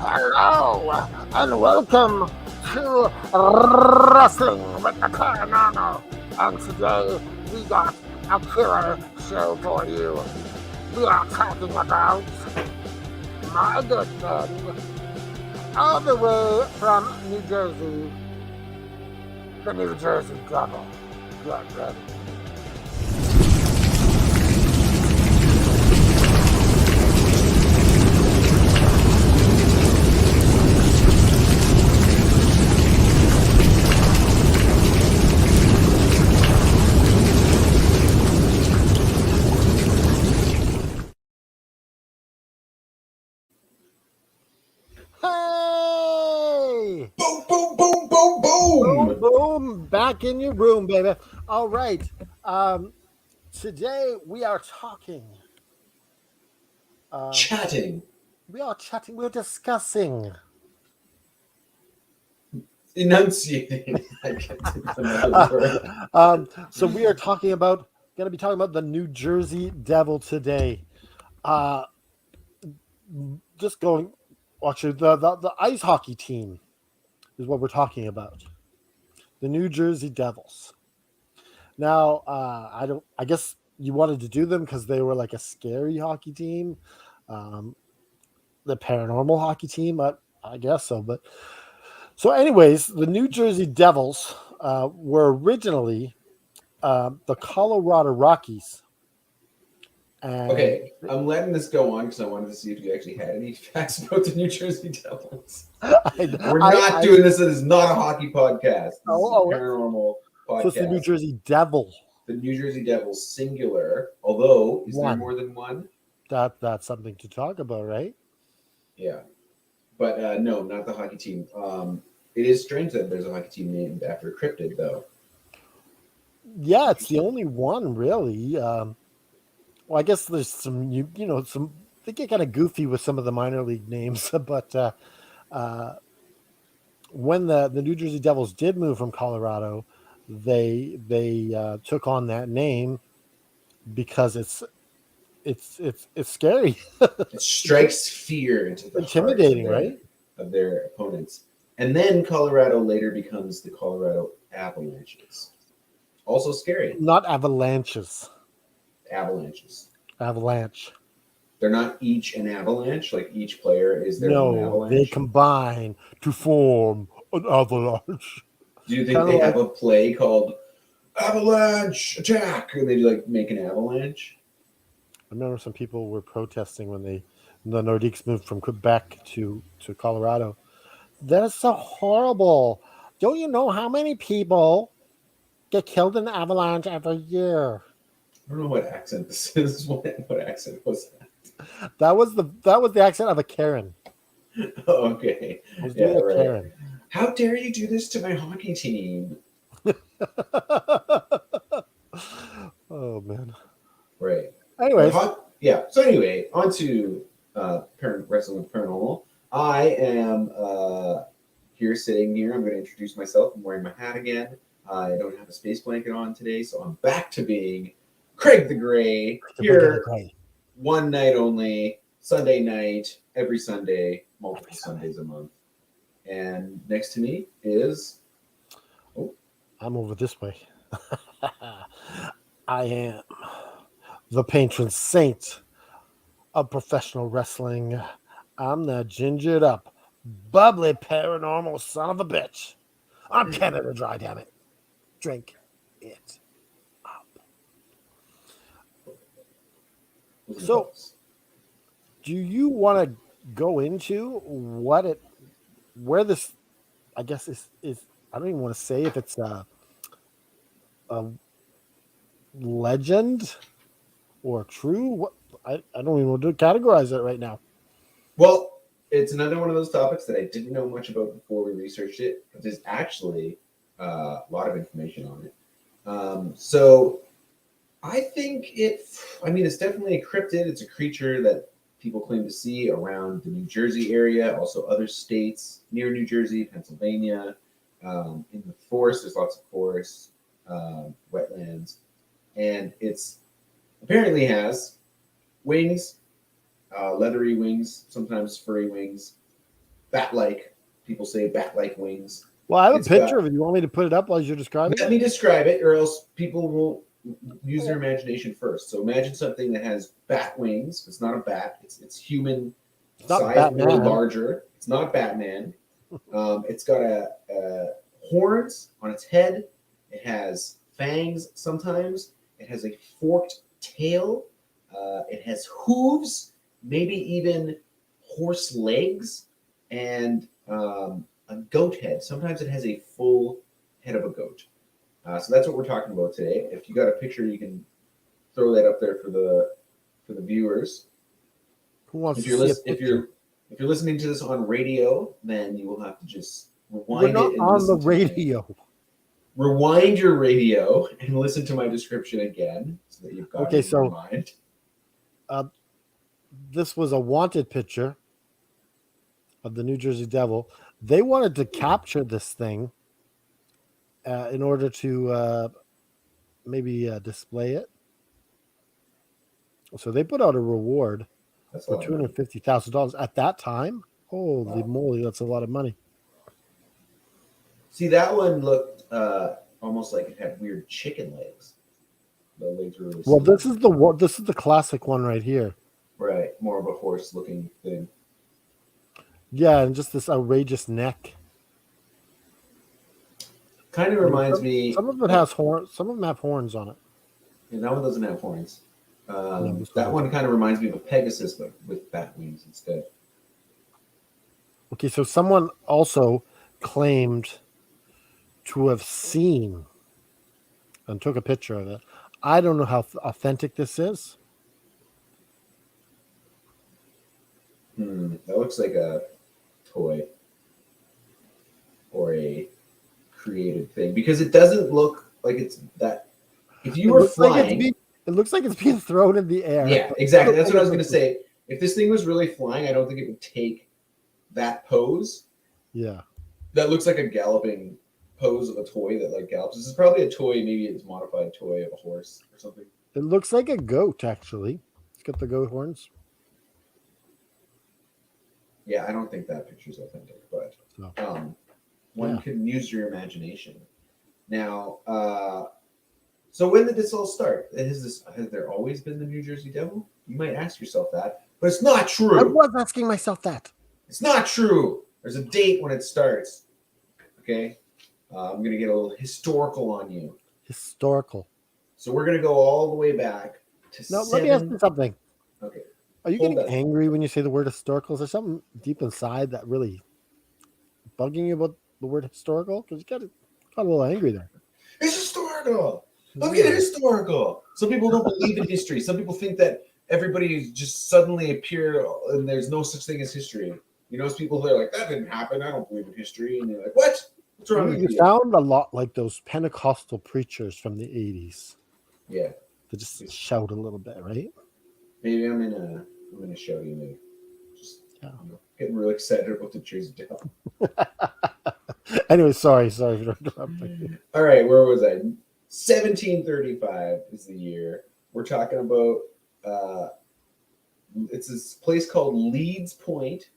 Hello and welcome to Wrestling with the Paranormal. And today we got a killer show for you. We are talking about my good friend, all the way from New Jersey, the New Jersey Devil. Get ready. Hey! Boom, boom, boom, boom, Boom, boom. boom, back in your room, baby. All right. Um, Today we are talking. Um, Chatting, we are chatting. We're discussing. enunciating. I can't think of another Uh, word. so we are talking about. Going to be talking about the New Jersey Devil today. Uh, just going. Actually, the ice hockey team is what we're talking about. The New Jersey Devils. Now, I don't. I guess you wanted to do them because they were like a scary hockey team, um, the paranormal hockey team. I guess so. But so, anyways, the New Jersey Devils were originally the Colorado Rockies, and Okay, I'm letting this go on because I wanted to see if you actually had any facts about the New Jersey Devils. I, We're I, not I doing this. This is not a hockey podcast. This is a oh, paranormal so it's the New podcast. Jersey Devil The New Jersey Devils singular. Although, is there one. more than one? That's something to talk about, right? Yeah, but no, not the hockey team. It is strange that there's a hockey team named after a cryptid, though. Yeah, it's the Interesting. only one really. Well, I guess there's some some they get kind of goofy with some of the minor league names, but uh, when the New Jersey Devils did move from Colorado, they took on that name because it's scary, It strikes fear into the hearts intimidating, right? of their opponents. And then Colorado later becomes the Colorado Avalanches. Also scary. Not avalanches, Avalanches. avalanche. They're not each an avalanche, like each player is their own No, they avalanche. combine to form an avalanche. Do you think Kind of they like have a play called Avalanche Attack? And they like make an avalanche? I remember some people were protesting when the Nordiques moved from Quebec to Colorado. That's so horrible. Don't you know how many people get killed in the avalanche every year? I don't know what accent this is. What accent was That was the accent of a Karen. that? Oh, okay. I was Yeah, doing a right. Karen. How dare you do this to my hockey team? Oh man. Right. Anyways, Yeah. So anyway, on to wrestling with paranormal. I am here sitting here. I'm going to introduce myself. I'm wearing my hat again. I don't have a space blanket on today, so I'm back to being Craig the Gray the big and the here gray. one night only, Sunday night, every Sunday, Every multiple Sunday. Sundays a month. And next to me is oh, I'm over this way. I am the patron saint of professional wrestling. I'm the gingered up, bubbly paranormal son of a bitch. I'm Canada Dry, damn it. Drink it up. Listen So, Bubbles. do you want to go into what it, where this, I guess, is I don't even want to say if it's a legend or true. What I don't even want to categorize it right now. Well, it's another one of those topics that I didn't know much about before we researched it, but there's actually a lot of information on it. So I think I mean, it's definitely a cryptid. It's a creature that people claim to see around the New Jersey area, also other states near New Jersey, Pennsylvania. In the forest, there's lots of forests, wetlands, and it's apparently has wings, leathery wings, sometimes furry wings, bat-like. People say bat-like wings. Well, I have a It's picture got- of it. You want me to put it up as you're describing Let it? me describe it, or else people won't use their imagination first. So imagine something that has bat wings. It's not a bat. It's human It's not size or Batman. larger. It's not Batman. It's got a horns on its head. It has fangs sometimes. It has a forked tail. It has hooves, maybe even horse legs, and a goat head. Sometimes it has a full head of a goat. So that's what we're talking about today. If you got a picture, you can throw that up there for the viewers. Who wants If to you're see a if picture? you're listening to this on radio, then you will have to just We're rewind not it and on the listen to radio. rewind your radio and listen to my description again, so that you've got Okay, it in your so mind. this was a wanted picture of the New Jersey Devil. They wanted to capture this thing in order to maybe display it. So they put out a reward That's a for lot of money. $250,000 at that time. Holy moly, that's a lot of money. See, that one looked almost like it had weird chicken legs. The legs were really Well, small. this is the classic one right here. Right, more of a horse-looking thing. Yeah, and just this outrageous neck. Kind of reminds me. Some of it has horns. Some of them have horns on it. And that one doesn't have horns. No, this That one one kind of reminds me of a Pegasus, but with bat wings instead. Okay, so someone also claimed to have seen and took a picture of it. I don't know how authentic this is. That looks like a toy or a created thing because it doesn't look like it's that. If you were flying, it looks like it's being thrown in the air. yeah, exactly. That's what I was going to say. If this thing was really flying, I don't think it would take that pose. Yeah. That looks like a galloping pose of a toy that like gallops. This is probably a toy, maybe it's a modified toy of a horse or something. It looks like a goat, actually. It's got the goat horns. Yeah, I don't think that picture's authentic, but one can use your imagination. Now, so when did this all start? Has there always been the New Jersey Devil? You might ask yourself that, but it's not true. I was asking myself that. It's not true. There's a date when it starts. Okay, I'm gonna get a little historical on you. Historical. So we're gonna go all the way back to. No, let me ask you something. Okay. Are you getting angry when you say the word historical? Is there something deep inside that really bugging you about the word historical? Because you got a little angry there. It's historical. Look at it, historical. Some people don't believe in history. Some people think that everybody just suddenly appeared and there's no such thing as history. You know, those people who are like, that didn't happen. I don't believe in history. And you're like, what? What's wrong with you? You sound a lot like those Pentecostal preachers from the 80s. Yeah. They just shout a little bit, right? Maybe I'm in a shouty mood. Just getting really excited about the Jersey Devil. Anyway, sorry for interrupting. All right, where was I? 1735 is the year. We're talking about it's this place called Leeds Point,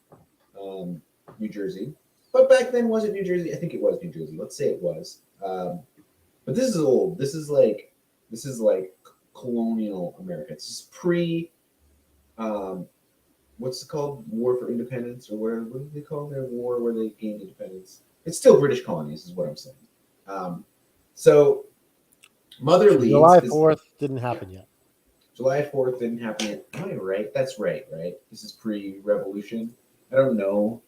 New Jersey. But back then, was it New Jersey? I think it was New Jersey. Let's say it was. But this is old. This is like colonial America. It's pre what's it called? War for Independence, or what do they call their war where they gained independence? It's still British colonies, is what I'm saying. So Mother Leeds. July 4th didn't happen yet. July 4th didn't happen yet. Am I right? That's right, right? This is pre-revolution. I don't know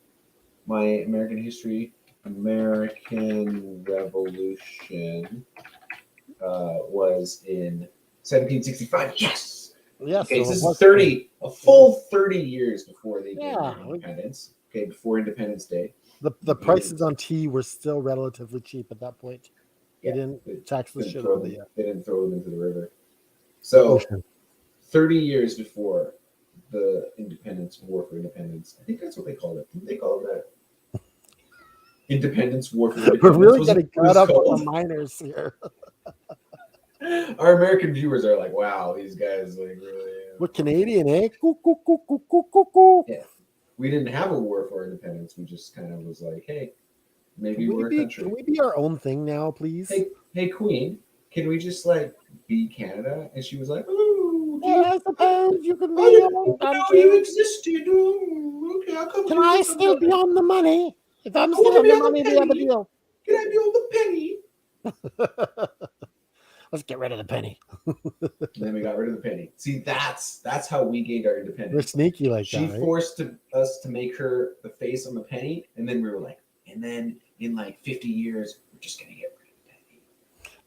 my American history. American Revolution was in 1765. Yes. Yes. Okay, so this is a full 30 years before they gained independence. Okay, before Independence Day. The prices on tea were still relatively cheap at that point. They didn't tax the shit out of it yet. They didn't throw them into the river. So 30 years before the Independence War for Independence. I think that's what they called it. Didn't they call it that? Independence War for Independence. We're really getting caught up on the minors here. Our American viewers are like, wow, these guys like really. We're Canadian, eh? Coo, coo, coo, coo, coo, coo, coo. Yeah. we didn't have a war for independence. We just kind of was like, hey, maybe we're a country. Can we be our own thing now, please? Hey, Queen, can we just like be Canada? And she was like, oh, I suppose you can be I your didn't own know you country. existed. Oh, okay, I'll come Can visit I you still be sometime. on the money? If I'm I still want to on be the on the money, we have a penny. deal. Can I be on the penny? Let's get rid of the penny. Then we got rid of the penny. See, that's how we gained our We're independence. sneaky like She that, right? forced us to make her the face on the penny, and then we were like, and then in like 50 years, we're just gonna get rid of the penny.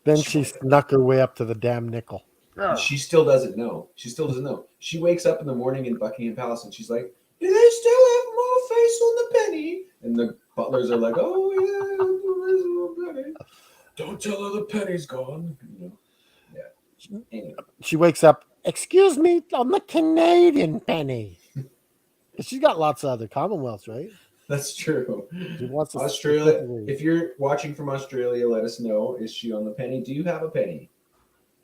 Then she snuck her way up to the damn nickel. And she still doesn't know. She still doesn't know. She wakes up in the morning in Buckingham Palace and she's like, do they still have more face on the penny? And the butlers are like, oh yeah, there is a little penny. Don't tell her the penny's gone. You know? Yeah. Anyway. She wakes up, excuse me, on the Canadian penny. She's got lots of other Commonwealths, right? That's true. She wants to Australia. If you're watching from Australia, let us know. Is she on the penny? Do you have a penny?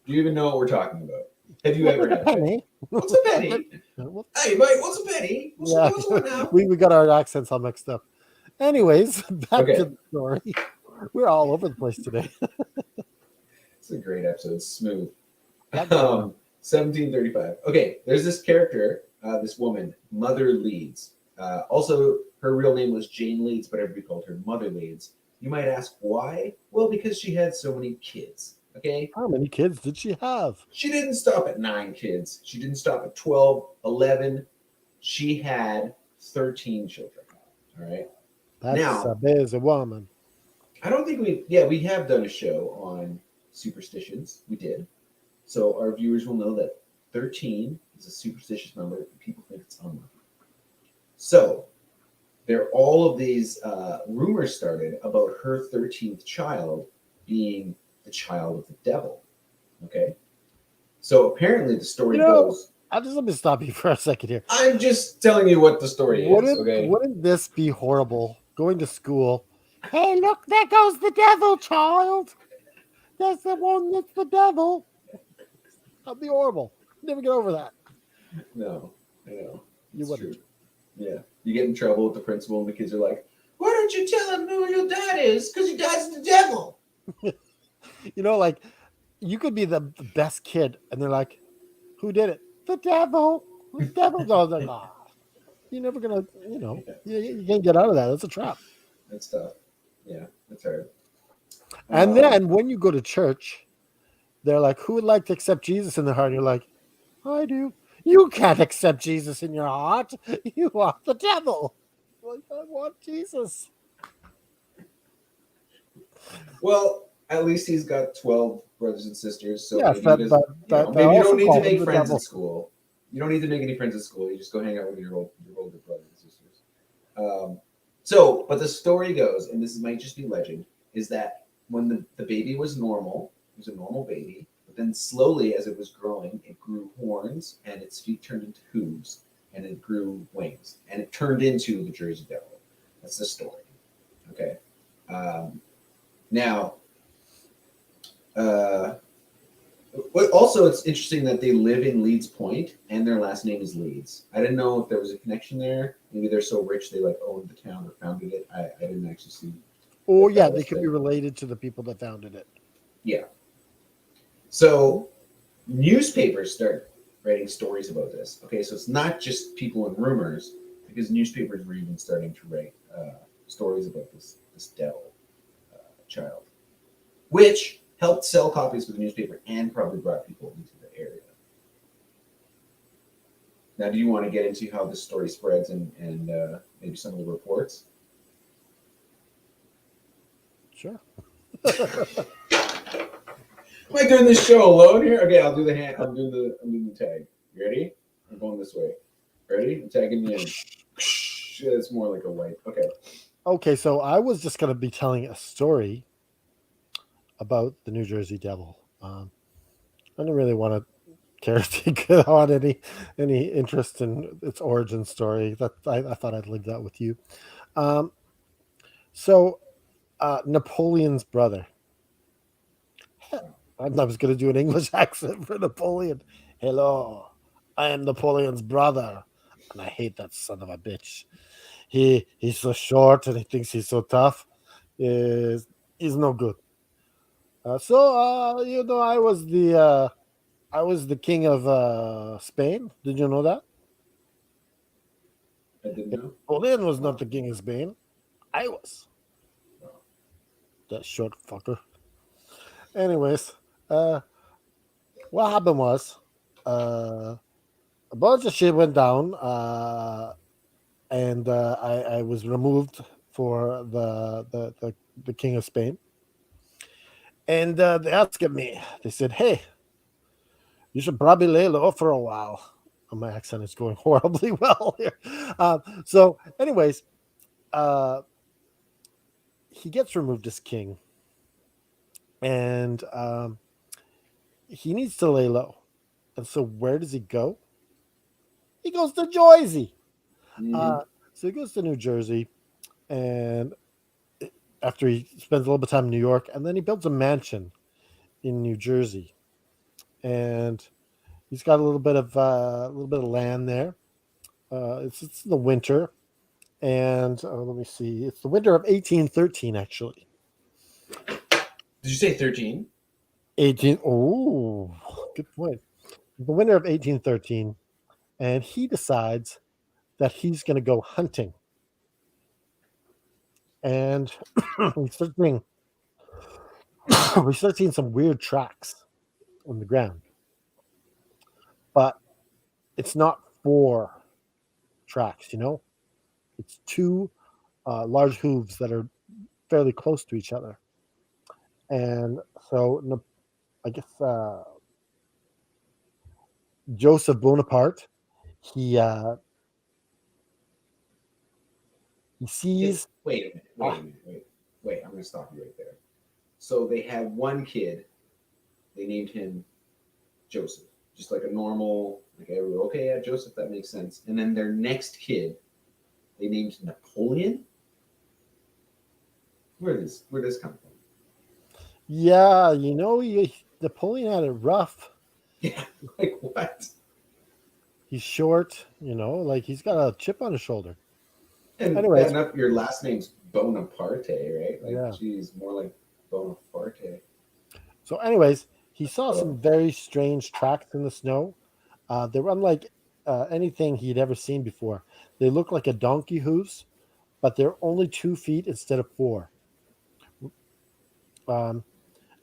Do you even know what we're talking about? Have you ever had a penny? What's a penny? Hey, mate, what's a penny? What's one now? we got our accents all mixed up. Anyways, back to the story. We're all over the place today. It's a great episode. It's smooth. 1735. Okay, there's this character, this woman, Mother Leeds. Also, her real name was Jane Leeds, but everybody called her Mother Leeds. You might ask why? Well, because she had so many kids. Okay. How many kids did she have? She didn't stop at 9 kids. She didn't stop at 12, 11. She had 13 children. All right. That's a busy woman. I don't think we have done a show on superstitions. We did. So our viewers will know that 13 is a superstitious number and people think it's unlucky. So all of these rumors started about her 13th child being the child of the devil. Okay. So apparently the story goes. Let me stop you for a second here. I'm just telling you what the story is. Okay. Wouldn't this be horrible? Going to school. Hey, look, there goes the devil, child. That's the one that's the devil. That'd be horrible. Never get over that. No, I know. You wouldn't. True. Yeah. You get in trouble with the principal and the kids are like, why don't you tell him who your dad is? Because your dad's the devil. Like, you could be the best kid, and they're like, who did it? The devil. The devil's all like, you're never going to, you can't get out of that. That's a trap. That's tough. Yeah, that's hard. And then when you go to church, they're like, who would like to accept Jesus in their heart? And you're like, I do. You can't accept Jesus in your heart. You are the devil. Like, I want Jesus. Well, at least he's got 12 brothers and sisters. So yes, maybe you don't need to make friends at school. You don't need to make any friends at school. You just go hang out with your older brothers and sisters. But the story goes, and this might just be legend, is that when the baby was normal, it was a normal baby, but then slowly as it was growing, it grew horns and its feet turned into hooves and it grew wings and it turned into the Jersey Devil. That's the story. Okay. Also, it's interesting that they live in Leeds Point and their last name is Leeds. I didn't know if there was a connection there. Maybe they're so rich they owned the town or founded it. I didn't actually see. Oh yeah, they could be related to the people that founded it. Yeah. So newspapers start writing stories about this. Okay, so it's not just people and rumors, because newspapers were even starting to write stories about this devil child, which helped sell copies for the newspaper and probably brought people into the area. Now, do you want to get into how this story spreads and maybe some of the reports? Sure. Am I doing this show alone here? Okay, I'll do the hand. I'm doing the tag. You ready? I'm going this way. Ready? I'm tagging the end. It's more like a wipe. Okay. Okay, so I was just going to be telling a story about the New Jersey Devil. I don't really want to care to take on any interest in its origin story. That I thought I'd leave that with you. So Napoleon's brother. I was going to do an English accent for Napoleon. Hello, I am Napoleon's brother. and I hate that son of a bitch. He's so short and he thinks he's so tough. Is He's no good. I was the king of Spain. Did you know that? I didn't know. Napoleon was not Wow. the king of Spain. I was that short fucker. Anyways, uh, what happened was, uh, a bunch of shit went down, and I was removed for the king of Spain. And they asked me. They said, "Hey, you should probably lay low for a while." My accent is going horribly well here. Anyways, uh, he gets removed as king, and he needs to lay low. And so, where does he go? He goes to Jersey. Hmm. Uh, so he goes to New Jersey, and after he spends a little bit of time in New York, and then he builds a mansion in New Jersey, and he's got a little bit of land there. It's in the winter, and let me see, it's the winter of 1813, actually. Did you say 13? 18. Oh, good point. The winter of 1813, and he decides that he's going to go hunting, and we start seeing we start seeing some weird tracks on the ground, but it's not four tracks. It's two large hooves that are fairly close to each other, and so I guess Joseph Bonaparte he uh, he Okay, sees. wait a minute. Uh, Wait. I'm going to stop you right there. So they had one kid. They named him Joseph, just like a normal, like everyone. Okay, yeah, Joseph, that makes sense. And then their next kid, they named Napoleon. Where does come from? yeah, Napoleon had it rough. Yeah, like what? He's short, like he's got a chip on his shoulder. And that Anyways, enough. Your last name's Bonaparte, right? Like, yeah. geez, more like Bonaparte. So, he saw Oh, some very strange tracks in the snow. They were unlike anything he'd ever seen before. They looked like a donkey hooves, but they're only 2 feet instead of four. Um,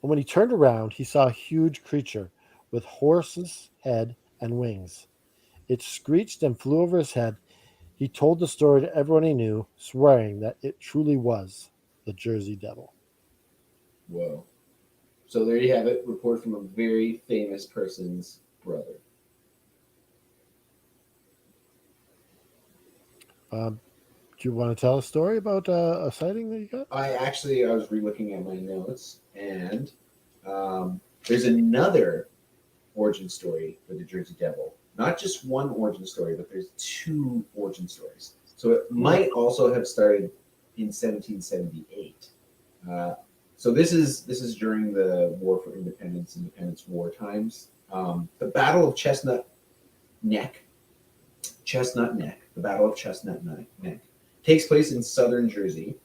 and when he turned around, he saw a huge creature with horse's head and wings. It screeched and flew over his head. He told the story to everyone he knew, swearing that it truly was the Jersey Devil. whoa. So there you have it. Report from a very famous person's brother. Um, do you want to tell a story about a sighting that you got? I was re-looking at my notes, and there's another origin story for the Jersey Devil. Not just one origin story, but there's two origin stories. So it might also have started in 1778. Uh, so this is during the War for Independence, Independence War times. The Battle of Neck, Chestnut Neck, the Battle of Neck, takes place in southern Jersey.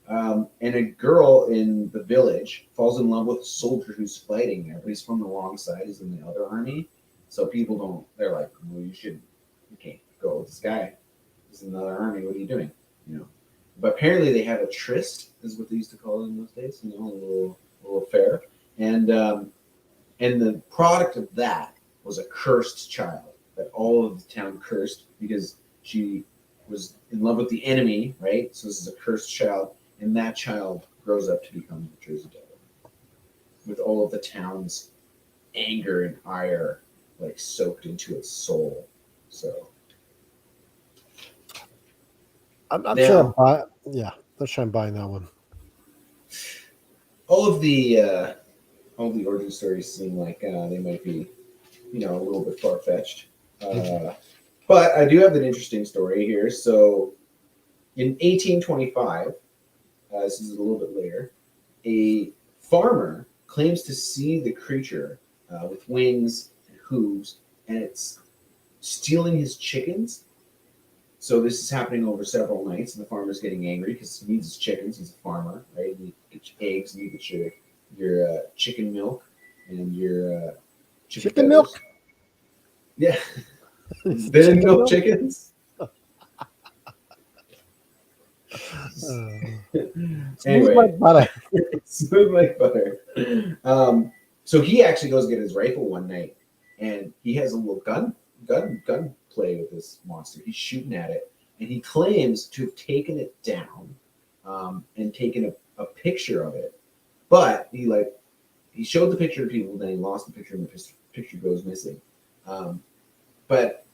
And a girl in the village falls in love with a soldier who's fighting there, but he's from the wrong side. He's in the other army. So people don't, they're like, well, you can't go with this guy. He's in the other army. What are you doing? You know. But apparently they had a tryst, is what they used to call it in those days, a little affair. And the product of that was a cursed child that all of the town cursed because she was in love with the enemy, right? So this is a cursed child, and that child grows up to become the Jersey Devil with all of the town's anger and ire like soaked into its soul. So I'm not sure I'm now buying. Yeah, not sure I'm buying that one. all of the uh, all of the origin stories seem like they might be, a little bit far fetched. Mhm. But I do have an interesting story here. So in 1825, this is a little bit later, a farmer claims to see the creature with wings and hooves, and it's stealing his chickens So this is happening over several nights, and the farmer's getting angry because he needs his chickens. He's a farmer, right? You get your eggs, and you get your chicken milk and your chicken Chicken feathers. milk. Yeah, Is it they didn't chicken milk milk? chickens. Smooth Anyway, like butter. smooth like butter. So he actually goes get his rifle one night, and he has a little gun play with this monster. He's shooting at it, and he claims to have taken it down, and taken a picture of it. But he showed the picture to people, then he lost the picture, and the picture goes missing. But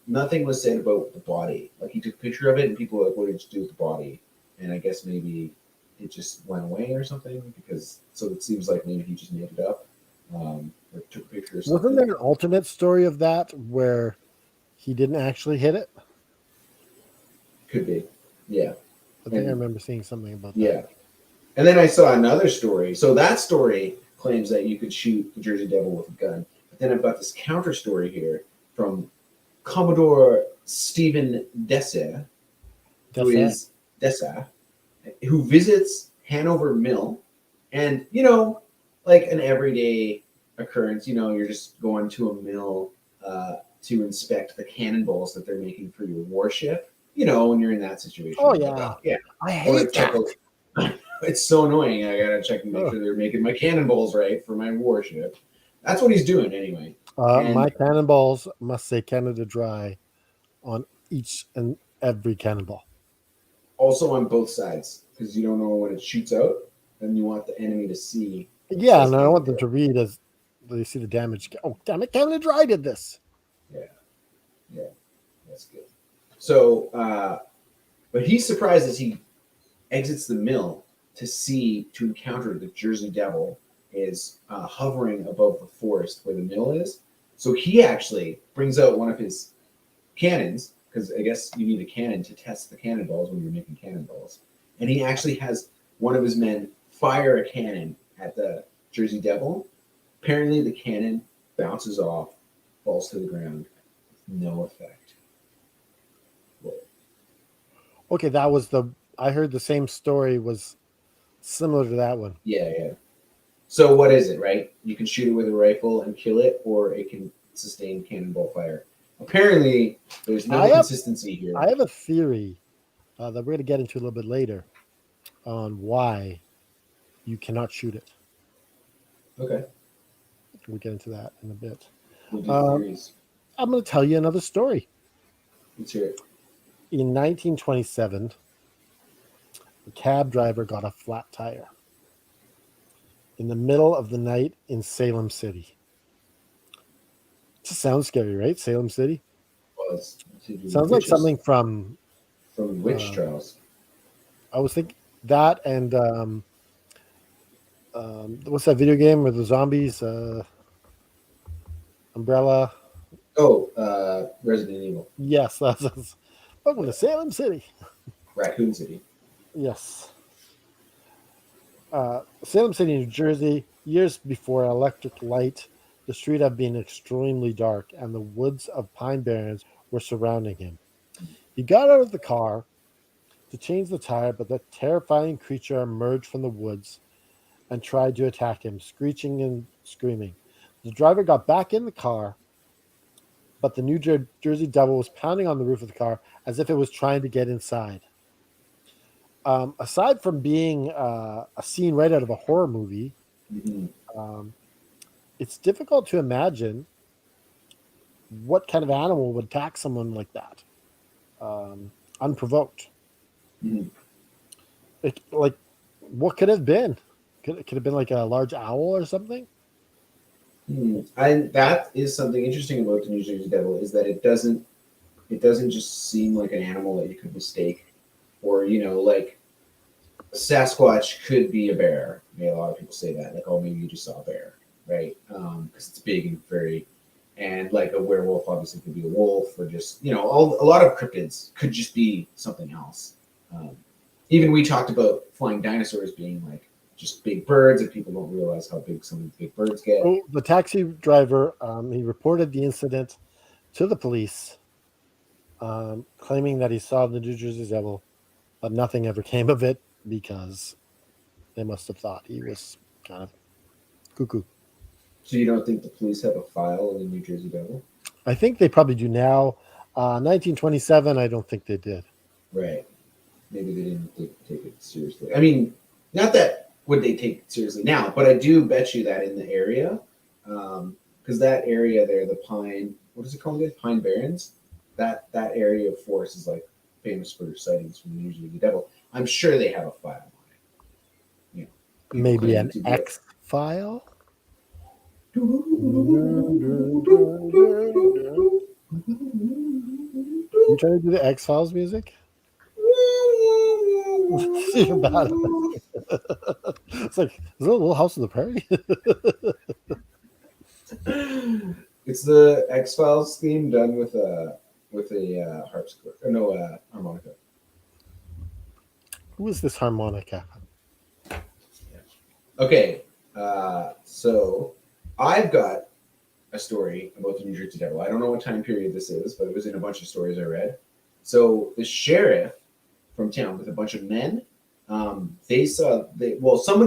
nothing was said about the body. Like he took a picture of it, and people were like, "What did you do with the body?" And I guess maybe it just went away or something. Because so it seems like maybe he just made it up, or took a picture or something. Wasn't there an alternate story of that where he didn't actually hit it? Could be, yeah. I think I And- remember seeing something about that. Yeah. And then I saw another story. So that story claims that you could shoot the Jersey Devil with a gun. But then I've got this counter story here from Commodore Stephen Dessa, who visits Hanover Mill, and like an everyday occurrence. You're just going to a mill to inspect the cannonballs that they're making for your warship. When you're in that situation. Oh Like, yeah, yeah. I I wanna hate check that. out- It's so annoying. I gotta check and make Ugh. sure they're making my cannonballs right for my warship. That's what he's doing anyway. And My cannonballs must say Canada Dry on each and every cannonball. also on both sides, because you don't know when it shoots out, and you want the enemy to see. Yeah, says and I want them Canada to read as they see the damage. Oh, damn it, Canada Dry did this. Dry. Yeah, that's good. So, but he's surprised as he exits the mill to encounter the Jersey Devil is hovering above the forest where the mill is. So he actually brings out one of his cannons, because I guess you need a cannon to test the cannonballs when you're making cannonballs. And he actually has one of his men fire a cannon at the Jersey Devil. Apparently, the cannon bounces off, falls to the ground, no effect. Okay, that was I heard the same story was similar to that one. Yeah. So what is it, right? You can shoot it with a rifle and kill it, or it can sustain cannonball fire. Apparently, there's no consistency here. I have a theory that we're going to get into a little bit later on why you cannot shoot it. Okay. We'll get into that in a bit. We'll do theories. I'm going to tell you another story. Let's hear it. In 1927, a cab driver got a flat tire in the middle of the night in Salem City. It sounds scary, right? Salem City? Well, Sounds like something from Witch Trials. I was thinking that, and what's that video game with the zombies? Umbrella. Oh, Resident Evil. Yes, that's welcome to Salem City. Raccoon City. Yes. Salem City, New Jersey. Years before electric light, the street had been extremely dark, and the woods of pine barrens were surrounding him. He got out of the car to change the tire, but the terrifying creature emerged from the woods and tried to attack him, screeching and screaming. The driver got back in the car, but the New Jersey Devil was pounding on the roof of the car as if it was trying to get inside. Aside from being a scene right out of a horror movie, it's difficult to imagine what kind of animal would attack someone like that, unprovoked. What could it have been? Could it have been like a large owl or something? And that is something interesting about the New Jersey Devil, is that it doesn't just seem like an animal that you could mistake, or like Sasquatch could be a bear. I mean, a lot of people say that, like, oh, maybe you just saw a bear, right? Because it's big and furry, and like a werewolf obviously could be a wolf, or just a lot of cryptids could just be something else. Even we talked about flying dinosaurs being like just big birds, and people don't realize how big some of these big birds get. Oh, the taxi driver, he reported the incident to the police, claiming that he saw the New Jersey Devil, but nothing ever came of it because they must have thought he was kind of cuckoo. So you don't think the police have a file on the New Jersey Devil? I think they probably do now. 1927, I don't think they did. Right. Maybe they didn't take it seriously. I mean, not that would they take it seriously now, but I do bet you that in the area, because that area there, the Pine, what is it called again? Pine Barrens. That area of forest is like famous for sightings from the New Jersey Devil. I'm sure they have a file on it. You know, people Maybe claiming an to be a X file. You trying to do the X Files music? You're bad at it. It's like, is it a Little House on the Prairie? It's the X Files theme done with a harpsichord. Or no, harmonica. Who is this harmonica? Okay, so I've got a story about the New Jersey Devil. I don't know what time period this is, but it was in a bunch of stories I read. So the sheriff from town with a bunch of men, somebody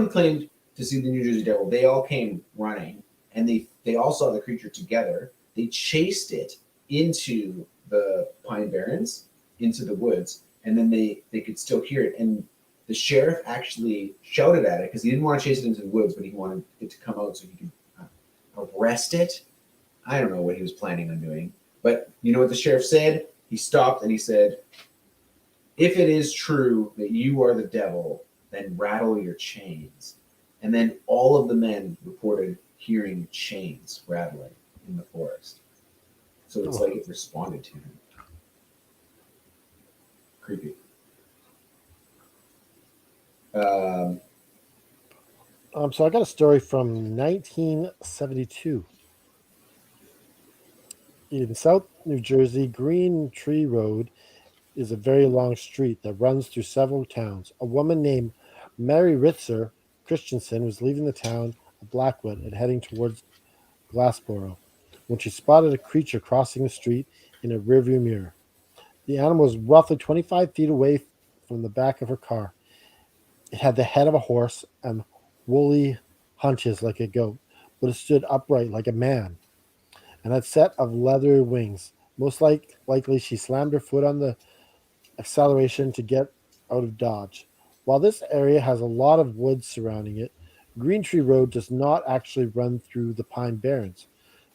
claimed to see the New Jersey Devil. They all came running, and they all saw the creature together. They chased it into the Pine Barrens, into the woods, and then they could still hear it. And the sheriff actually shouted at it because he didn't want to chase it into the woods, but he wanted it to come out so he could arrest it. I don't know what he was planning on doing, but you know what the sheriff said? He stopped and he said, "If it is true that you are the devil, then rattle your chains." And then all of the men reported hearing chains rattling in the forest. So it's like it responded to him. Creepy. So I got a story from 1972. In South New Jersey, Green Tree Road is a very long street that runs through several towns. A woman named Mary Ritzer Christensen was leaving the town of Blackwood and heading towards Glassboro when she spotted a creature crossing the street in a rearview mirror. The animal was roughly 25 feet away from the back of her car. It had the head of a horse and woolly haunches like a goat, but it stood upright like a man and had a set of leather wings. Likely, she slammed her foot on the acceleration to get out of Dodge. While this area has a lot of woods surrounding it, Green Tree Road does not actually run through the Pine Barrens,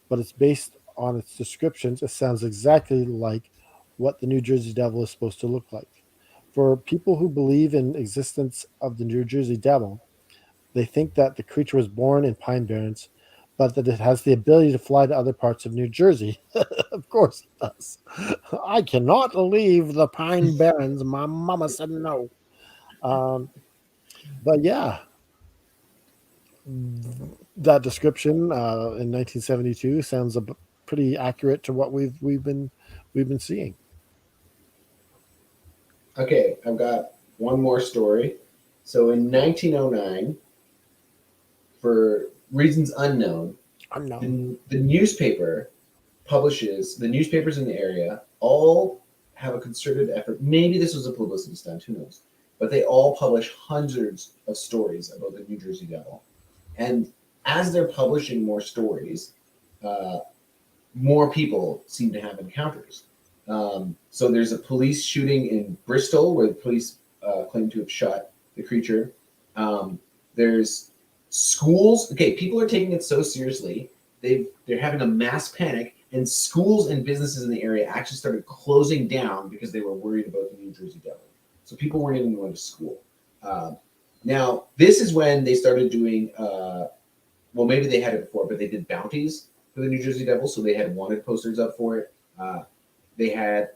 but it's based on its descriptions. It sounds exactly like what the New Jersey Devil is supposed to look like. For people who believe in existence of the New Jersey Devil, they think that the creature was born in Pine Barrens, but that it has the ability to fly to other parts of New Jersey. Of course it does. I cannot leave the Pine Barrens. My mama said no. Um, but yeah, that description in 1972 sounds pretty accurate to what we've been seeing. Okay, I've got one more story. So in 1909, for reasons unknown, Unknown. the newspaper the newspapers in the area all have a concerted effort. Maybe this was a publicity stunt, who knows? But they all publish hundreds of stories about the New Jersey Devil. And as they're publishing more stories, uh, more people seem to have encounters. So there's a police shooting in Bristol where the police claim to have shot the creature. There's schools. Okay, people are taking it so seriously. They're having a mass panic, and schools and businesses in the area actually started closing down because they were worried about the New Jersey Devil. So people weren't even going to school. Now, this is when they started doing. Maybe they had it before, but they did bounties for the New Jersey Devil, so they had wanted posters up for it. They had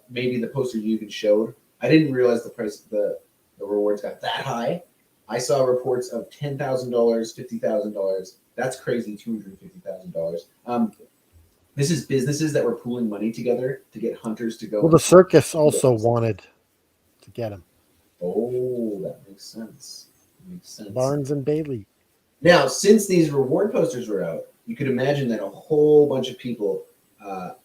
maybe the poster you even showed. I didn't realize the price of the rewards got that high. I saw reports of $10,000, $50,000. That's crazy, $250,000. This is businesses that were pooling money together to get hunters to go. Well, the circus also wanted to get him. Oh, that makes sense. Makes sense. Barnes and Bailey. Now, since these reward posters were out, you could imagine that a whole bunch of people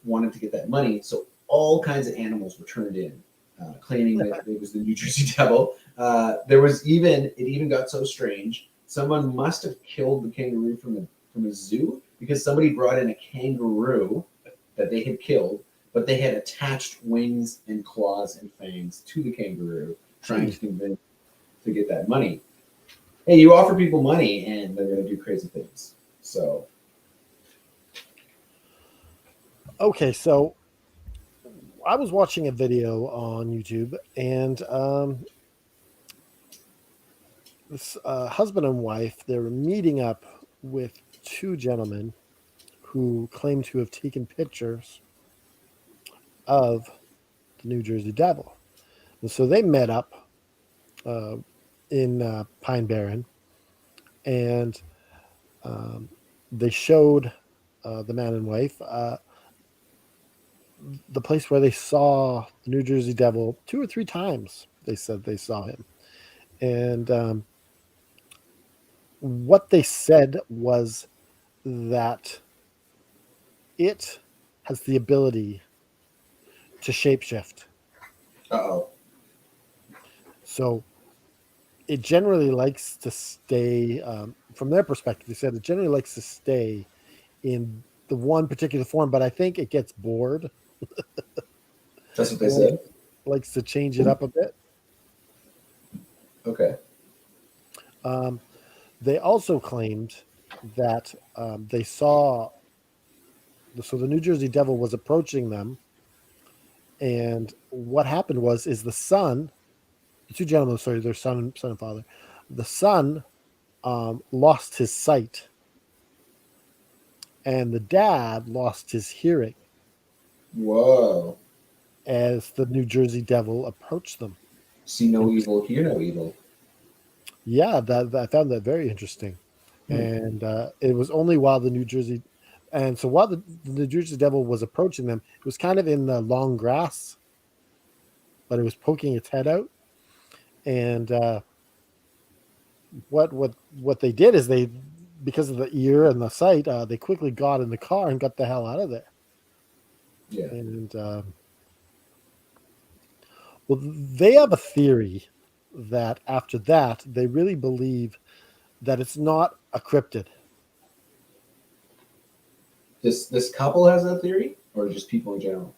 wanted to get that money. So all kinds of animals were turned in, claiming that it was the New Jersey Devil. It even got so strange. Someone must have killed the kangaroo from a zoo because somebody brought in a kangaroo that they had killed, but they had attached wings and claws and fangs to the kangaroo, trying to convince to get that money. Hey, you offer people money and they're going to do crazy things. So, Okay, so I was watching a video on YouTube, and this husband and wife, they were meeting up with two gentlemen who claim to have taken pictures of the New Jersey Devil. And so they met up uh, in Pine Barren, and um, they showed the man and wife the place where they saw the New Jersey Devil 2 or 3 times. They said they saw him. And what they said was that it has the ability to shapeshift. uh-oh. So it generally likes to stay, from their perspective, they said it generally likes to stay in the one particular form, but I think it gets bored. That's what they and likes, said? likes to change it up a bit. Okay. Um, they also claimed that they saw, so the New Jersey Devil was approaching them, and what happened is the son, the two gentlemen, sorry, their son and father, the son lost his sight, and the dad lost his hearing Whoa. as the New Jersey Devil approached them. See no And evil, hear no evil. yeah, that I found that very interesting. Hmm. And it was only while the New Jersey, and so while the New Jersey Devil was approaching them, it was kind of in the long grass, but it was poking its head out. And what they did is they, because of the ear and the sight, they quickly got in the car and got the hell out of there. Yeah. And well, they have a theory that after that they really believe that it's not a cryptid. This couple has that theory, or just people in general?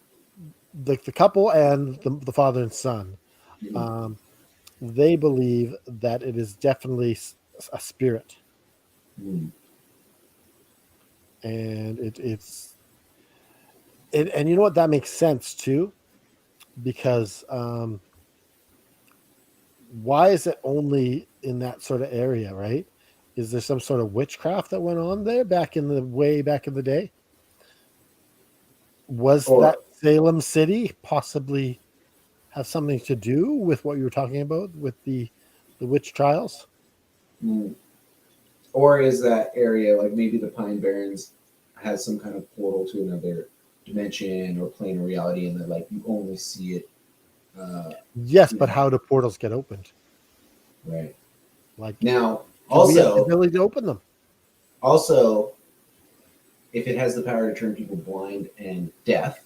The couple and the father and son, Mhm. um, they believe that it is definitely a spirit, Mm. and and you know what, that makes sense too, because why is it only in that sort of area, right? Is there some sort of witchcraft that went on there way back in the day? Was that Or Salem City possibly have something to do with what you were talking about with the witch trials? mm, or is that area like maybe the Pine Barrens has some kind of portal to another dimension or plane of reality, and that like you only see it, uh, Yes, you but know, how do portals get opened? right Like, now. do we have the Also, ability to open them? also, if it has the power to turn people blind and deaf,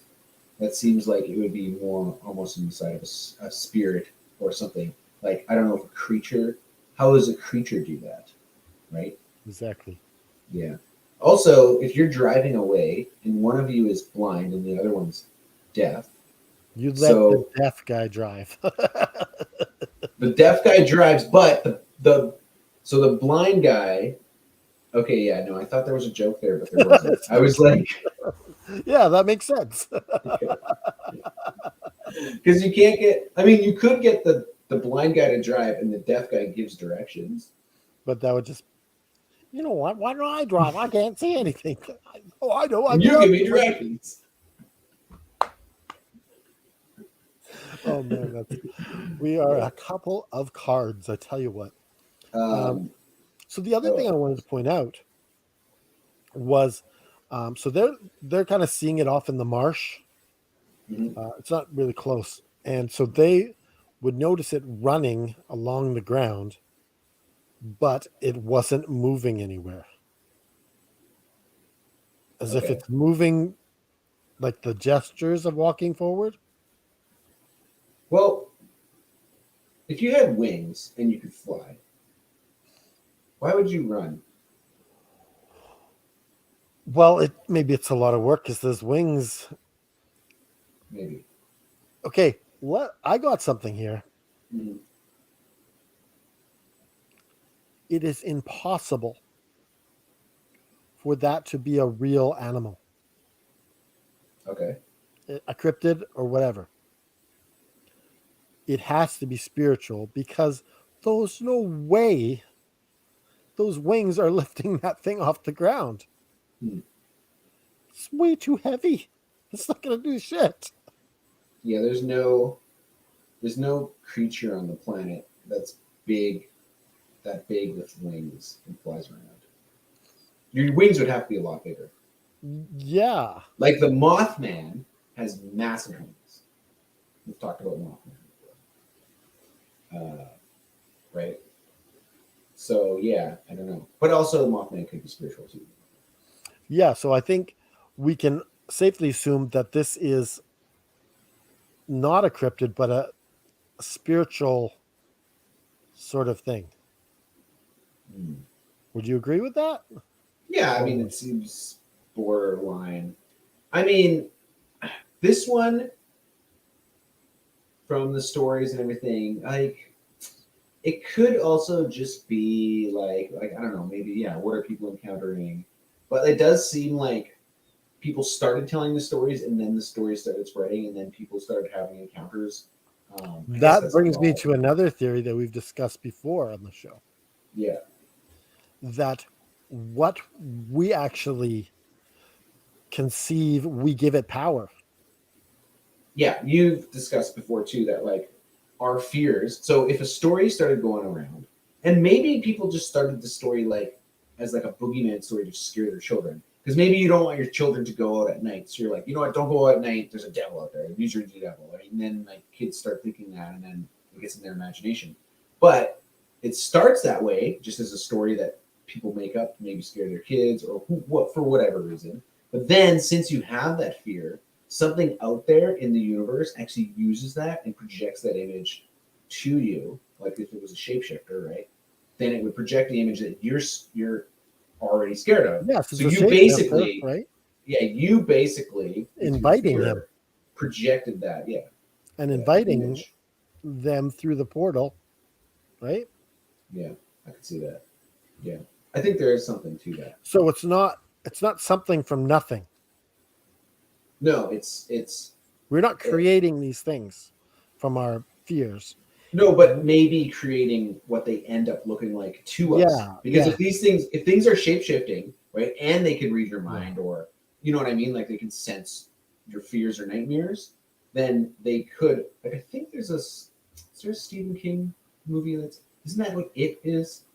that seems like it would be more almost inside of a spirit or something. Like I don't know if a creature. How does a creature do that? Right? Exactly. Yeah. Also, if you're driving away and one of you is blind and the other one's deaf, You let the so deaf guy drive. the deaf guy drives, but the so the blind guy. Okay, yeah, no, I thought there was a joke there, but there wasn't. It's I was like, yeah, that makes sense. because you can't get. I mean, you could get the blind guy to drive, and the deaf guy gives directions. But that would just, you know what? Why don't I drive? I can't see anything. Oh, I know. I'm And the you give me operator. directions. Oh man, we are a couple of cards. I tell you what. Um, Um, so the other thing oh, I wanted to point out was, so they're kind of seeing it off in the marsh. mhm. It's not really close, and so they would notice it running along the ground, but it wasn't moving anywhere, as if Okay. it's moving like the gestures of walking forward. Well, if you had wings and you could fly, why would you run? Well, maybe it's a lot of work because those wings. Maybe. Okay, what I got something here. Mhm. It is impossible for that to be a real animal, Okay. a cryptid or whatever. It has to be spiritual because there's no way those wings are lifting that thing off the ground. Hmm. It's way too heavy. It's not going to do shit. Yeah, there's no creature on the planet that's big, that big with wings and flies around. Your wings would have to be a lot bigger. Yeah. Like the Mothman has massive wings. We've talked about Mothman before. Right? So yeah, I don't know. But also Mothman could be spiritual too. Yeah. So I think we can safely assume that this is not a cryptid, but a spiritual sort of thing. Hmm. Would you agree with that? Yeah, I mean it seems borderline. I mean, this one from the stories and everything, like it could also just be like I don't know, maybe yeah, what are people encountering? But it does seem like people started telling the stories and then the stories started spreading and then people started having encounters. I guess That that's a brings me lot. to another theory that we've discussed before on the show, Yeah. that what we actually conceive, we give it power. Yeah, you've discussed before too that like our fears. So if a story started going around, and maybe people just started the story like as like a boogeyman story to scare their children, because maybe you don't want your children to go out at night, so you're like, you know what, don't go out at night. There's a devil out there. Use your devil, right? And then like kids start thinking that, and then it gets in their imagination. But it starts that way, just as a story that people make up to maybe scare their kids or what for whatever reason. But then since you have that fear, something out there in the universe actually uses that and projects that image to you. Like if it was a shapeshifter, right? Then it would project the image that you're already scared of. Yes, it's So a you shapeshifter, basically, right? yeah, you basically with your Inviting him fear projected that, yeah, and that inviting image. them through the portal, right? Yeah, I could see that. Yeah, I think there is something to that. So it's not something from nothing. No, We're not it, creating these things from our fears. no, but maybe creating what they end up looking like to us. Yeah, Because yeah, if things are shape shifting, right, and they can read your yeah. mind, or you know what I mean, like they can sense your fears or nightmares, then they could. Like I think is there a Stephen King movie that's isn't that what It is?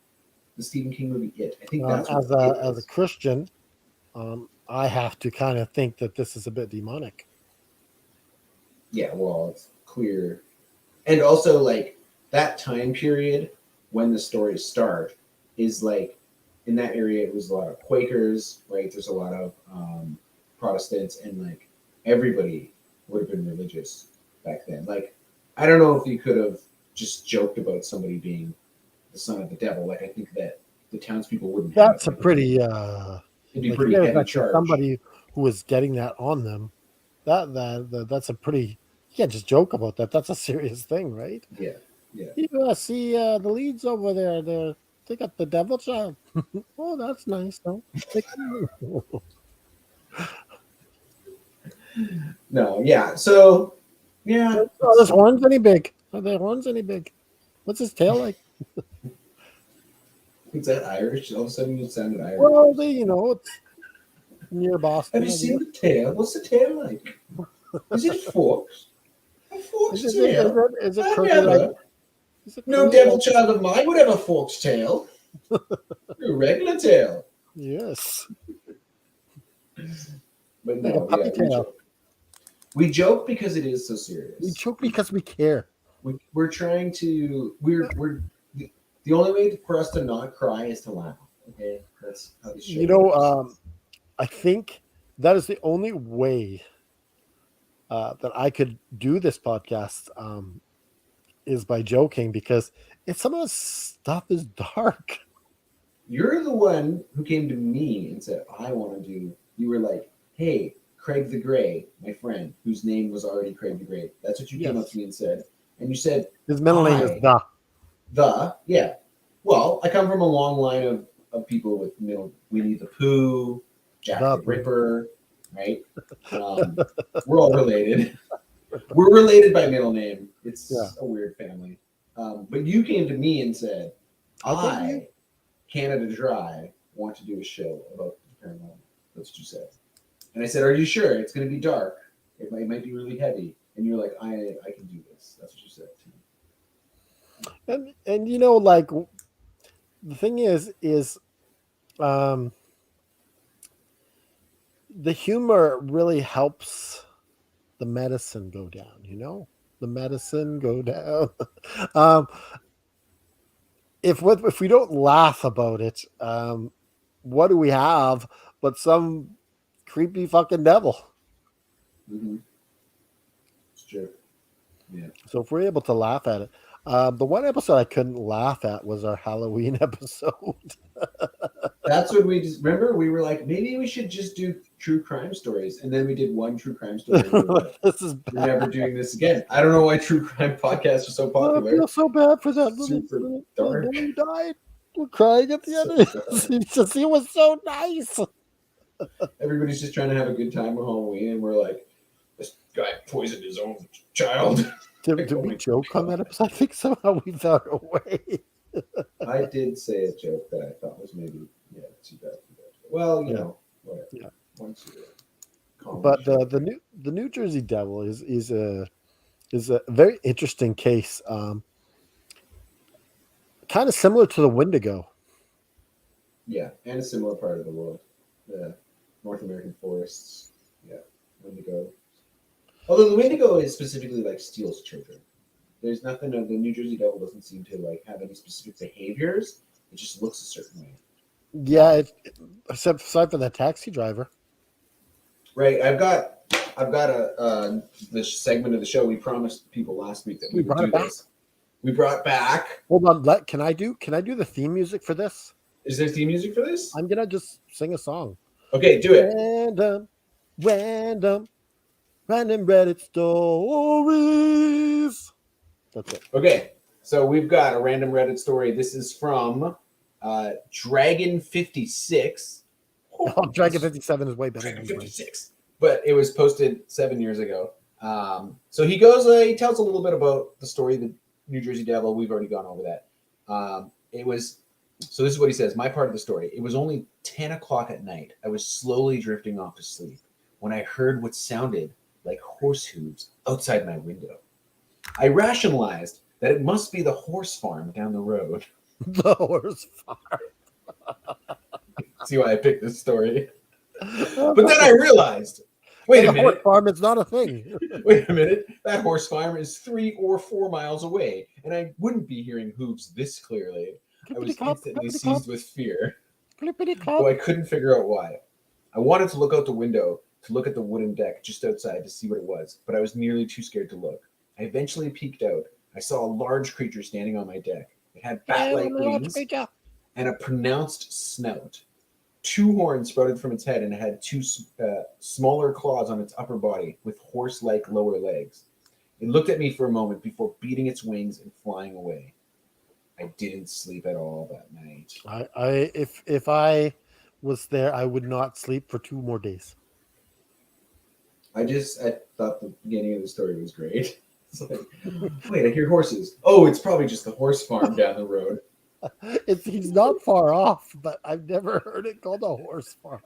The Stephen King movie It. I think that's what As It a is. Christian, I have to kind of think that this is a bit demonic. Yeah, well, it's clear, and also like that time period when the stories start is like in that area it was a lot of Quakers, right? There's a lot of Protestants, and like everybody would have been religious back then. Like I don't know if you could have just joked about somebody being the son of the devil. Like I think that the townspeople wouldn't have That's a like pretty it'd be like if pretty there's heavy actually charge. somebody who is getting that on them, that's a pretty, you can't just joke about that. That's a serious thing, right? Yeah, yeah. You see the leads over there. They got the devil child. Oh, that's nice. Though. No, yeah. So yeah, Are his horns any big? Are their horns any big? What's his tail like? is that Irish? All of a sudden you sounded Irish. Well, it's near Have Boston, you I seen guess. the tail? What's the tail like? Is it forks? A Is fork's it is tail? it is it I curly like? never. Is it No curly devil like? child of mine would have a fork's tail. A regular tail. Yes, But like a no, yeah, puppy we tail. joke. We joke because it is so We serious. choke because we care. We're trying to the only way for us to not cry is to laugh. Okay, that's how this show You know, works. I think that is the only way that I could do this podcast is by joking because some of the stuff is dark. You're the one who came to me and said, I want to do, you were like, hey, Craig the Gray, my friend, whose name was already Craig the Gray. That's what you came up Yes. to me and said. And you said, His middle name is yeah. Well, I come from a long line of people with Winnie the Pooh, Jack the Ripper, right? We're all related. We're related by middle name. It's a weird family. But you came to me and said, I, Canada Dry, want to do a show about the paranormal. That's what you said. And I said, are you sure? It's going to be dark. It might be really heavy. And you're like, I can do this. That's what you said to me. And you know, like the thing is the humor really helps the medicine go down, you know? The medicine go down. If we don't laugh about it, what do we have but some creepy fucking devil? Mm-hmm. It's true. Yeah. So if we're able to laugh at it, the one episode I couldn't laugh at was our Halloween episode. That's what we just remember. We were like, maybe we should just do true crime stories, and then we did one true crime story. And we were like, this is bad. We're never doing this again. I don't know why true crime podcasts are so popular. I feel so bad for that Super little dark. boy who died. We're crying at the end. He was so nice. Everybody's just trying to have a good time on Halloween, and we're like, this guy poisoned his own child. Did we joke on that episode? I think somehow we found a way. I did say a joke that I thought was maybe too bad. Well, you know, whatever. Yeah. Once But the New Jersey Devil is a very interesting case. Kind of similar to the Wendigo. Yeah, and a similar part of the world, the North American forests. Yeah, Wendigo. Although the Wendigo is specifically like steals children. There's nothing. The New Jersey Devil doesn't seem to like have any specific behaviors. It just looks a certain way. Yeah, except aside from that taxi driver. Right. I've got this segment of the show we promised people last week that we would do this. We brought back. Hold on, can I do the theme music for this? Is there theme music for this? I'm gonna just sing a song. Okay, do it. Random Reddit stories. That's it. Okay, so we've got a random Reddit story. This is from Dragon56. Oh, Dragon 57 is way better. Dragon 56, but it was posted 7 years ago. So he goes. He tells a little bit about the story of the New Jersey Devil. We've already gone over that. So this is what he says. My part of the story. It was only 10 o'clock at night. I was slowly drifting off to sleep when I heard what sounded like horse hooves outside my window. I rationalized that it must be the horse farm down the road. The horse farm. See why I picked this story. But then I realized, wait a minute. Horse farm is not a thing. Wait a minute. That horse farm is 3 or 4 miles away, and I wouldn't be hearing hooves this clearly. I was instantly seized with fear, though I couldn't figure out why. I wanted to look out the window to look at the wooden deck just outside to see what it was, but I was nearly too scared to look. I eventually peeked out. I saw a large creature standing on my deck. It had bat-like wings and a pronounced snout. 2 horns sprouted from its head, and it had 2 smaller claws on its upper body with horse-like lower legs. It looked at me for a moment before beating its wings and flying away. I didn't sleep at all that night. If I was there, I would not sleep for 2 more days. I thought the beginning of the story was great. It's like, wait, I hear horses. Oh, it's probably just the horse farm down the road. He's not far off, but I've never heard it called a horse farm.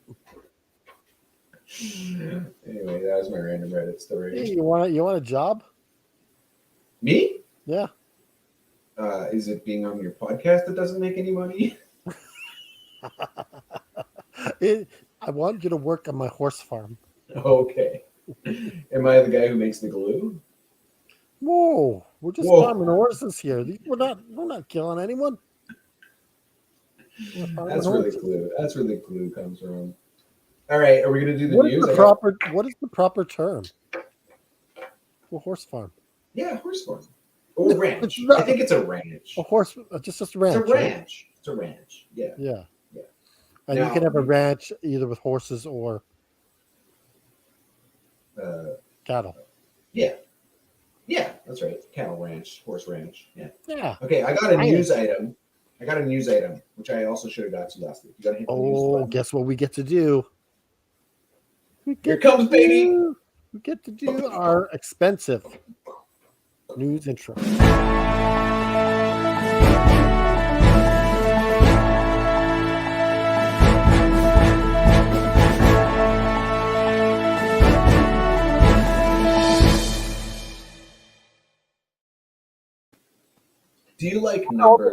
Anyway, that was my random Reddit story. Hey, you want a job? Me? Yeah. Is it being on your podcast that doesn't make any money? I want you to work on my horse farm. Okay. Am I the guy who makes the glue? Whoa, we're just farming horses here. We're not killing anyone. That's where the glue comes from. All right, are we gonna do the news? What is the proper term? A horse farm. Yeah, horse farm. Or ranch. It's not- I think it's a ranch. A horse, just a It's ranch. a Right? ranch. It's a ranch. Yeah. Yeah. Yeah. And you can Now, have a ranch either with horses or uh, cattle. yeah. Yeah, that's right. Cattle ranch, horse ranch. Yeah. Yeah. Okay, I got a Ranch. news item. Which I also should have got to last week. You gotta hit the news Oh, button. guess what we get to do? We Here get comes to baby. We get to do our expensive news intro. Do you like numbers?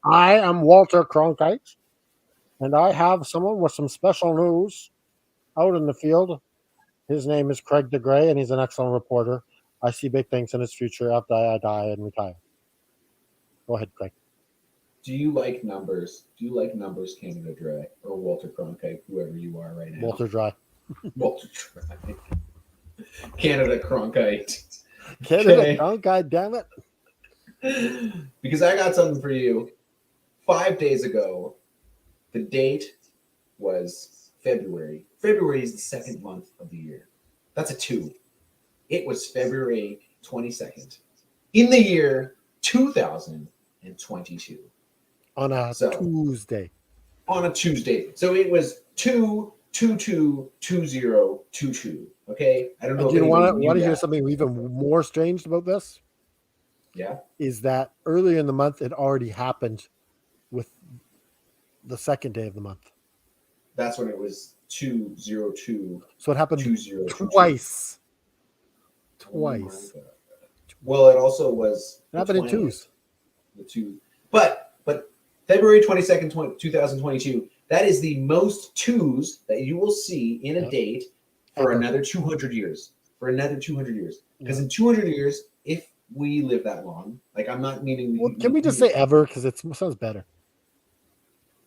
I am Walter Cronkite, and I have someone with some special news out in the field. His name is Craig DeGray, and he's an excellent reporter. I see big things in his future after I die and retire. Go ahead, Craig. Do you like numbers? Do you like numbers, Canada Dry, or Walter Cronkite, whoever you are right now? Walter Dry. Walter Dry. Canada Cronkite. Canada Okay. Cronkite, damn it. Because I got something for you. 5 days ago, the date was February. February is the second month of the year. That's a 2. It was February 22nd in the year 2022. On a So- Tuesday. On a Tuesday. So it was 2/22/2022. Okay? I don't know And if you want anybody to knew hear that. something even more strange about this? Yeah. Is that earlier in the month it already happened with the second day of the month. That's when it was 2/02/2022. So it happened twice. Twice. Oh my God. Well, it also was It happened in 20th, twos. the two. But February 22nd, 2022, that is the most twos that you will see in a Yep. date for Ever. another 200 years. For another 200 years. Because Yeah. in 200 years, if we live that long, like I'm not meaning. Well, can we just say ever? Because it sounds better.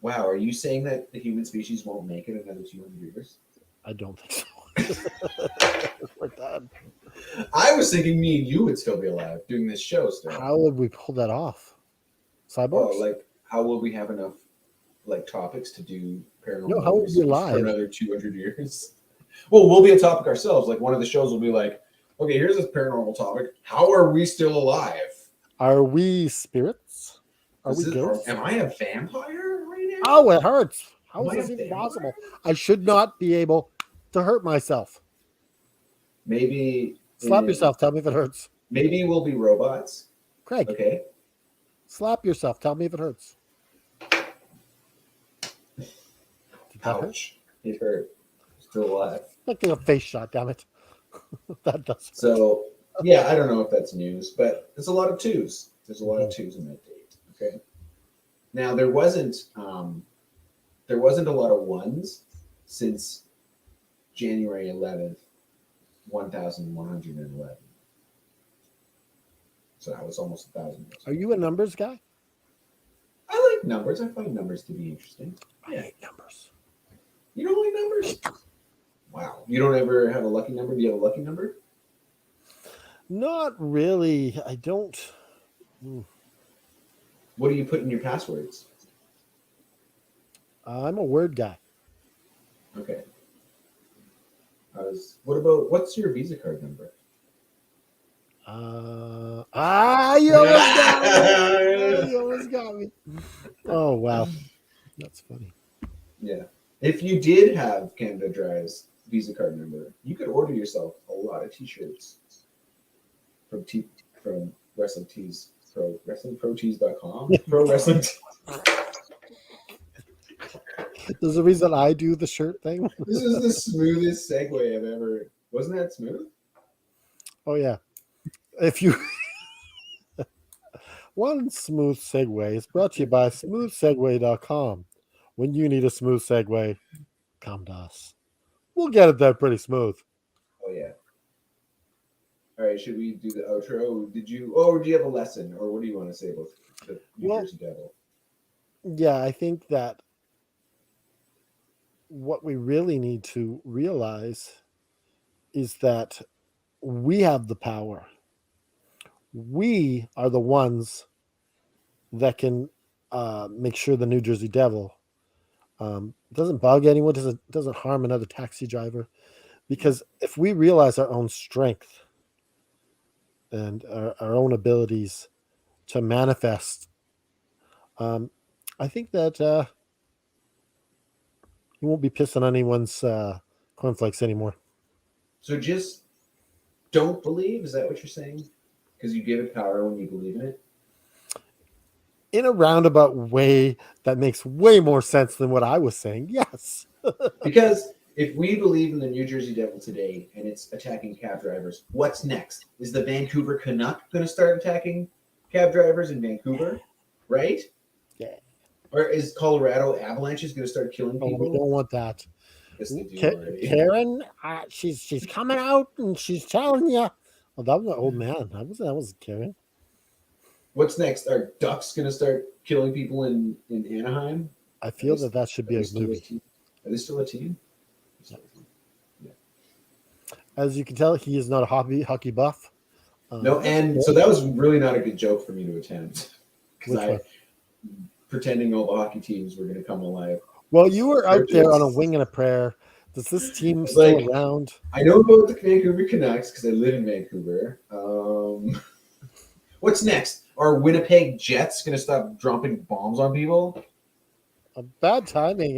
Wow, are you saying that the human species won't make it another 200 years? I don't think so. We're done. I was thinking me and you would still be alive doing this show still. How would we pull that off? Cyborgs? Oh, like how will we have enough like topics to do paranormal No, how would we research alive? for another 200 years? Well, we'll be a topic ourselves. Like one of the shows will be like, okay, here's this paranormal topic. How are we still alive? Are we spirits? Are we Or ghosts? am I a vampire right now? Oh, it hurts. How Am is I this a even vampire? possible? I should not be able to hurt myself. Maybe Slap in- yourself. Tell me if it hurts. Maybe we'll be robots. Craig, Okay. slap yourself. Tell me if it hurts. Did that hurt? Ouch. It hurt. Still alive. Like a face shot, damn it. That does. So yeah, I don't know if that's news, but there's a lot of twos. There's a lot of twos in that date. Okay. Now there wasn't a lot of ones since January 11th, 1111. So that was almost 1,000 years. Are you a numbers guy? I like numbers. I find numbers to be interesting. I hate numbers. You don't like numbers? Wow. You don't ever have a lucky number? Do you have a lucky number? Not really. I don't. What do you put in your passwords? I'm a word guy. Okay. What's your Visa card number? You almost got me. You almost got me. Oh, wow. That's funny. Yeah. If you did have Canada Dry's Visa card number, you could order yourself a lot of t-shirts from Wrestling Tees, WrestlingProTees.com. Pro Wrestling. There's a reason I do the shirt thing. This is the smoothest segue I've ever. Wasn't that smooth? Oh, yeah. If you. One smooth segue is brought to you by smoothsegue.com. When you need a smooth segue, come to us. We'll get it there pretty smooth. Oh yeah. All right. Should we do the outro? Do you have a lesson, or what do you want to say about the New Well- Jersey Devil? Yeah, I think that what we really need to realize is that we have the power we are the ones that can make sure the New Jersey Devil doesn't bug anyone, doesn't harm another taxi driver. Because if we realize our own strength and our own abilities to manifest, I think that you won't be pissing on anyone's cornflakes anymore. So just don't believe? Is that what you're saying? Because you give it power when you believe in it? In a roundabout way that makes way more sense than what I was saying. Yes. Because if we believe in the New Jersey Devil today and it's attacking cab drivers, what's next? Is the Vancouver Canuck going to start attacking cab drivers in Vancouver? Right? Yeah. Or is Colorado Avalanches going to start killing Oh, people? we don't want that. Yes, they do already. Karen, she's coming out and she's telling you. Oh, that was an old man. That was Karen. What's next? Are Ducks going to start killing people in Anaheim? I feel that should be a movie. Are they still a team? Yeah. As you can tell, he is not a hockey buff. No, and so that was really not a good joke for me to attempt. Because pretending all the hockey teams were going to come alive. Well, you were out there on a wing and a prayer. Does this team still around? I know about the Vancouver Canucks because I live in Vancouver. What's next? Are Winnipeg Jets going to stop dropping bombs on people? Bad timing.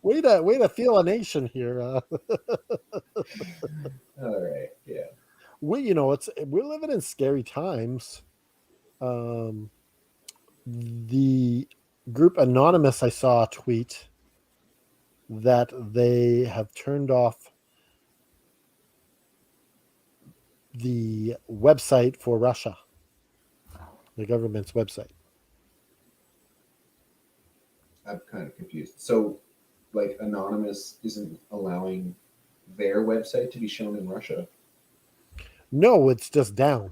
Way to feel a nation here. All right, yeah. We're living in scary times. The group Anonymous, I saw a tweet that they have turned off the website for Russia, the government's website. I'm kind of confused. So, like, Anonymous isn't allowing their website to be shown in Russia? No, it's just down.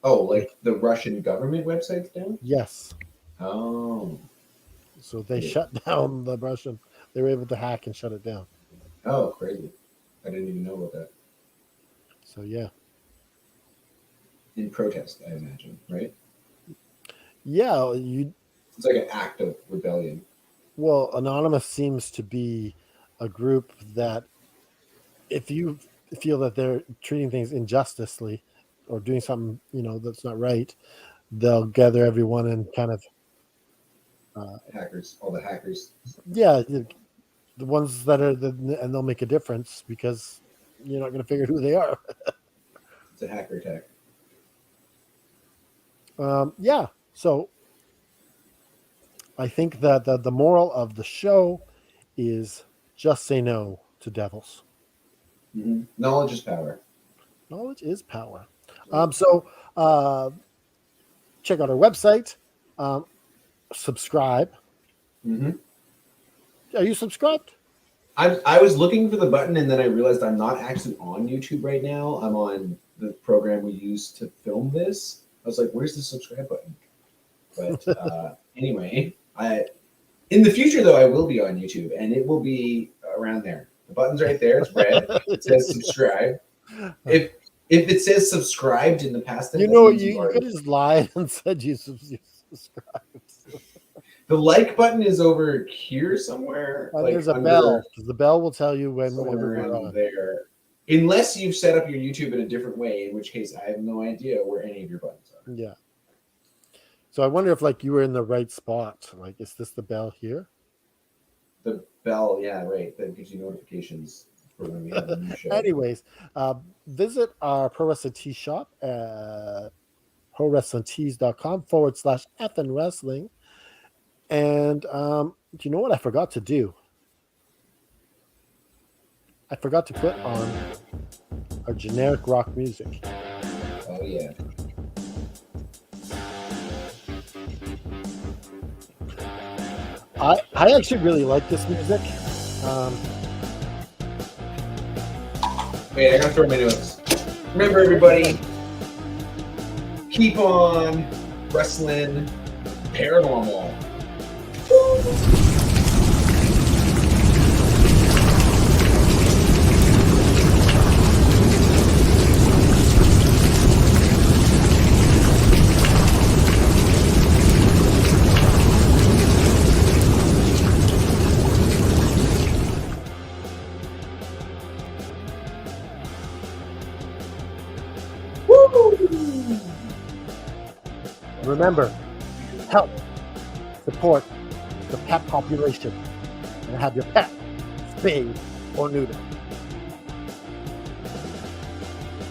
Like the Russian government website's down? Yes. Oh. So they shut down the Russian. They were able to hack and shut it down. Oh, crazy. I didn't even know about that. So, yeah. In protest, I imagine, right? Yeah. It's like an act of rebellion. Well, Anonymous seems to be a group that if you feel that they're treating things injusticely or doing something, that's not right, they'll gather everyone and kind of hackers, all the hackers. Yeah, the ones that are and they'll make a difference because you're not going to figure who they are. It's a hacker attack. Yeah. So I think that the moral of the show is just say no to devils. Mm-hmm. Knowledge is power. Knowledge is power. So check out our website. Subscribe. Mm-hmm. Are you subscribed? I was looking for the button and then I realized I'm not actually on YouTube right now. I'm on the program we use to film this. I was like, where's the subscribe button? But anyway, in the future though, I will be on YouTube and it will be around there. The button's right there. It's red. It says subscribe. If it says subscribed in the past tense, you could have just lied and said you subscribed. The like button is over here somewhere. There's a bell. The bell will tell you whenever we're on there. Unless you've set up your YouTube in a different way, in which case I have no idea where any of your buttons are. Yeah. So I wonder if you were in the right spot. Is this the bell here? The bell, yeah, right. That gives you notifications for when we have a new show. Anyways, visit our Pro Wrestling Tee shop at prowrestlingtees.com/FN Wrestling. And you know what I forgot to do? I forgot to put on our generic rock music. Oh, yeah. I actually really like this music. Wait, I gotta throw my notes. Remember, everybody, keep on wrestling paranormal. Remember, help support the pet population and have your pet spayed or neutered.